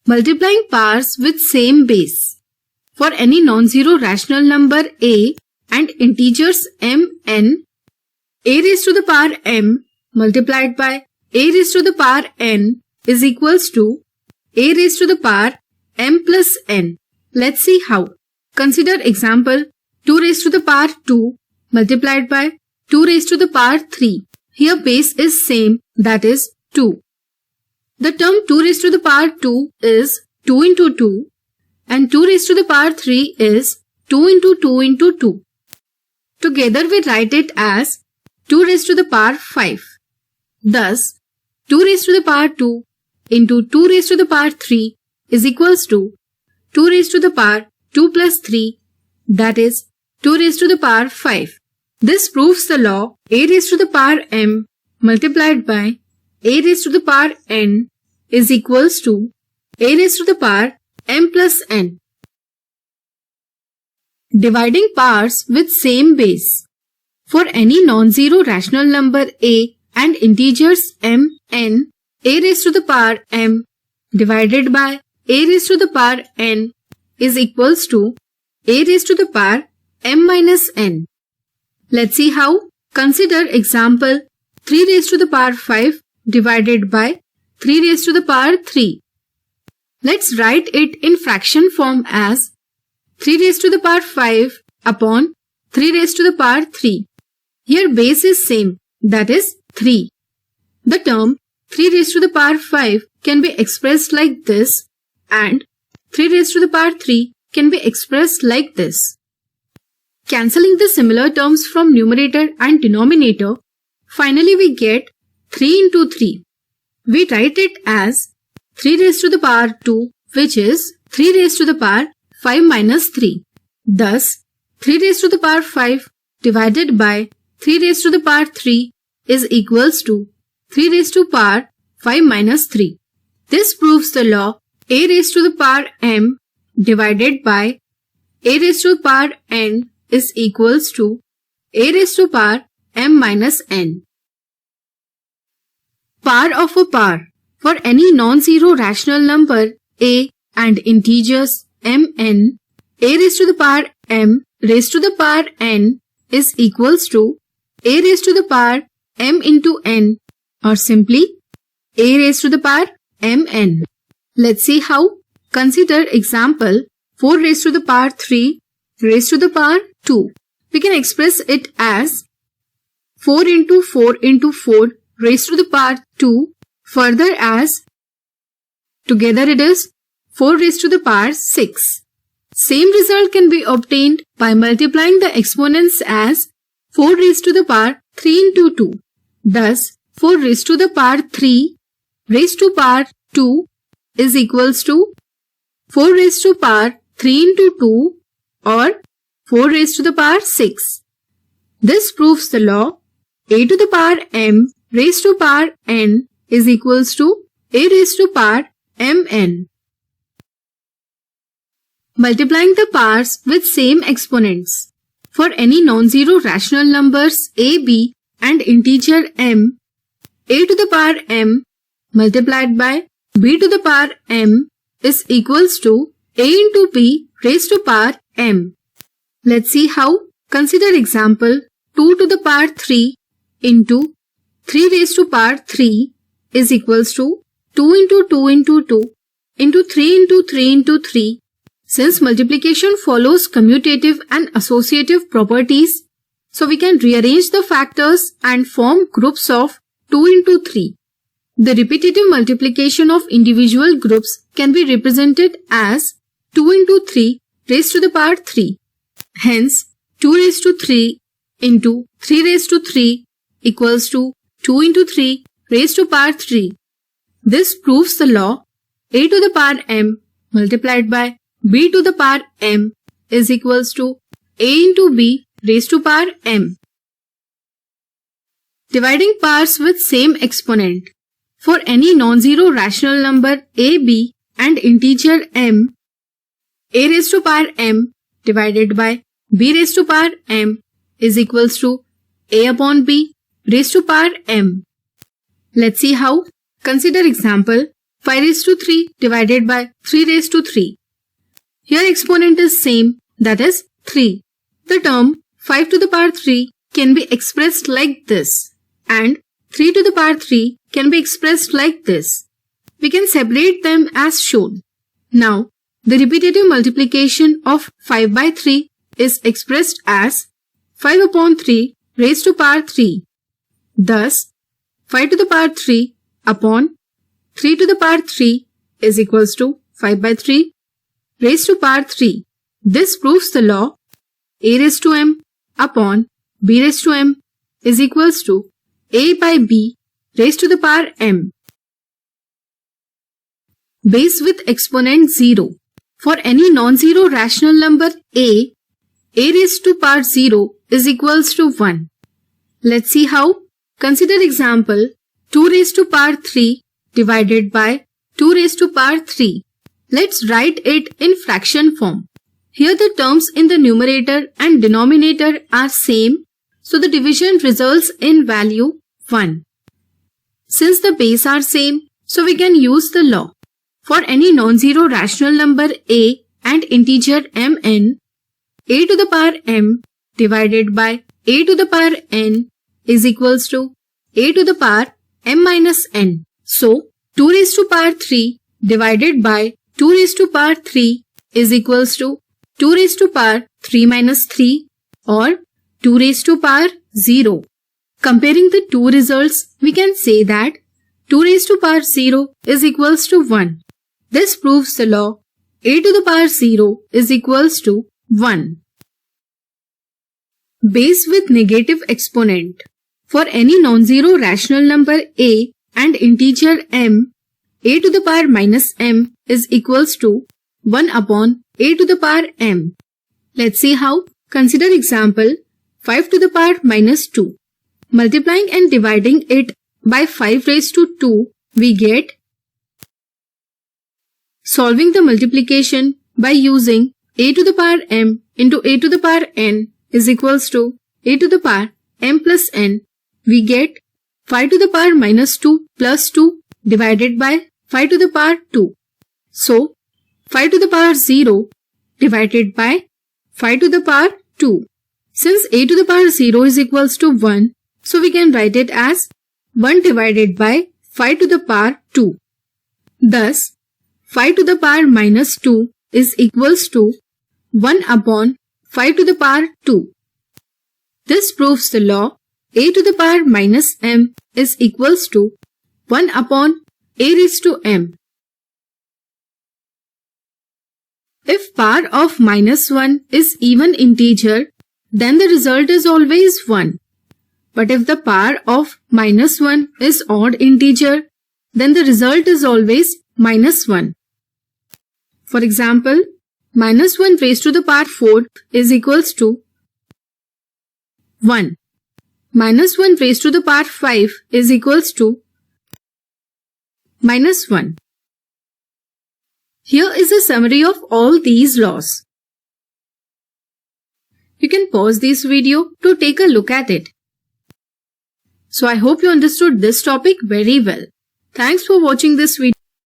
Multiplying powers with same base. For any non-zero rational number a and integers m, n, a raised to the power m multiplied by a raised to the power n is equals to a raised to the power m plus n. Let's see how. Consider example 2 raised to the power 2 multiplied by 2 raised to the power 3. Here base is same, that is 2. The term 2 raised to the power 2 is 2 into 2 and 2 raised to the power 3 is 2 into 2 into 2. Together we write it as 2 raised to the power 5. Thus, 2 raised to the power 2 into 2 raised to the power 3 is equals to 2 raised to the power 2 plus 3, that is 2 raised to the power 5. This proves the law a raised to the power m multiplied by a raised to the power n is equals to a raised to the power m plus n. Dividing powers with same base. For any non-zero rational number a and integers m, n, a raised to the power m divided by a raised to the power n is equals to a raised to the power m minus n. Let's see how. Consider example 3 raised to the power 5 divided by 3 raised to the power 3. Let's write it in fraction form as 3 raised to the power 5 upon 3 raised to the power 3. Here base is same, that is 3. The term 3 raised to the power 5 can be expressed like this and 3 raised to the power 3 can be expressed like this. Cancelling the similar terms from numerator and denominator, finally we get 3 into 3. We write it as 3 raised to the power 2, which is 3 raised to the power 5 minus 3. Thus, 3 raised to the power 5 divided by 3 raised to the power 3 is equals to 3 raised to the power 5 minus 3. This proves the law a raised to the power m divided by a raised to the power n is equals to a raised to the power m minus n. Power of a power. For any non-zero rational number a and integers m, n, a raised to the power m raised to the power n is equals to a raised to the power m into n, or simply a raised to the power mn. Let's see how. Consider example 4 raised to the power 3 raised to the power 2. We can express it as 4 into 4 into 4 raised to the power 2, further as together it is 4 raised to the power 6. Same result can be obtained by multiplying the exponents as 4 raised to the power 3 into 2. Thus, 4 raised to the power 3 raised to power 2 is equals to 4 raised to power 3 into 2 or 4 raised to the power 6. This proves the law a to the power m raised to power n is equals to a raised to power mn. Multiplying the powers with same exponents. For any non-zero rational numbers a, b and integer m, a to the power m multiplied by b to the power m is equals to a into b raised to power m. Let's see how. Consider example 2 to the power 3 into 3 raised to power 3 is equals to 2 into 2 into 2 into 3 into 3 into 3. Since multiplication follows commutative and associative properties, so we can rearrange the factors and form groups of 2 into 3. The repetitive multiplication of individual groups can be represented as 2 into 3 raised to the power 3. Hence, 2 raised to 3 into 3 raised to 3 equals to 2 into 3 raised to power 3. This proves the law a to the power m multiplied by b to the power m is equals to a into b raised to power m. Dividing powers with same exponent. For any non-zero rational number a, b and integer m, a raised to power m divided by b raised to power m is equals to a upon b raised to power m. Let's see how. Consider example 5 raised to 3 divided by 3 raised to 3. Here exponent is same, that is 3. The term 5 to the power 3 can be expressed like this, and 3 to the power 3 can be expressed like this. We can separate them as shown. Now, the repetitive multiplication of 5 by 3 is expressed as 5 upon 3 raised to power 3. Thus, 5 to the power 3 upon 3 to the power 3 is equals to 5 by 3 raised to power 3. This proves the law a raised to m upon b raised to m is equals to a by b raised to the power m. Base with exponent 0. For any non-zero rational number a raised to power 0 is equals to 1. Let's see how. Consider example 2 raised to power 3 divided by 2 raised to power 3. Let's write it in fraction form. Here the terms in the numerator and denominator are same, so the division results in value 1. Since the base are same, so we can use the law. For any non-zero rational number a and integer mn, a to the power m divided by a to the power n is equals to a to the power m minus n. So, 2 raised to power 3 divided by 2 raised to power 3 is equals to 2 raised to power 3 minus 3 or 2 raised to power 0. Comparing the two results, we can say that 2 raised to power 0 is equals to 1. This proves the law a to the power 0 is equals to 1. Base with negative exponent. For any non-zero rational number a and integer m, a to the power minus m is equals to 1 upon a to the power m. Let's see how. Consider example 5 to the power minus 2. Multiplying and dividing it by 5 raised to 2, we get. Solving the multiplication by using a to the power m into a to the power n is equals to a to the power m plus n, we get 5 to the power minus 2 plus 2 divided by 5 to the power 2. So, 5 to the power 0 divided by 5 to the power 2. Since a to the power 0 is equals to 1, so we can write it as 1 divided by 5 to the power 2. Thus, 5 to the power minus 2 is equals to 1 upon 5 to the power 2. This proves the law a to the power minus m is equals to 1 upon a raised to m. If power of minus 1 is even integer, then the result is always 1. But if the power of minus 1 is odd integer, then the result is always minus 1. For example, minus 1 raised to the power 4 is equals to 1. Minus 1 raised to the power 5 is equals to minus 1. Here is a summary of all these laws. You can pause this video to take a look at it. So I hope you understood this topic very well. Thanks for watching this video.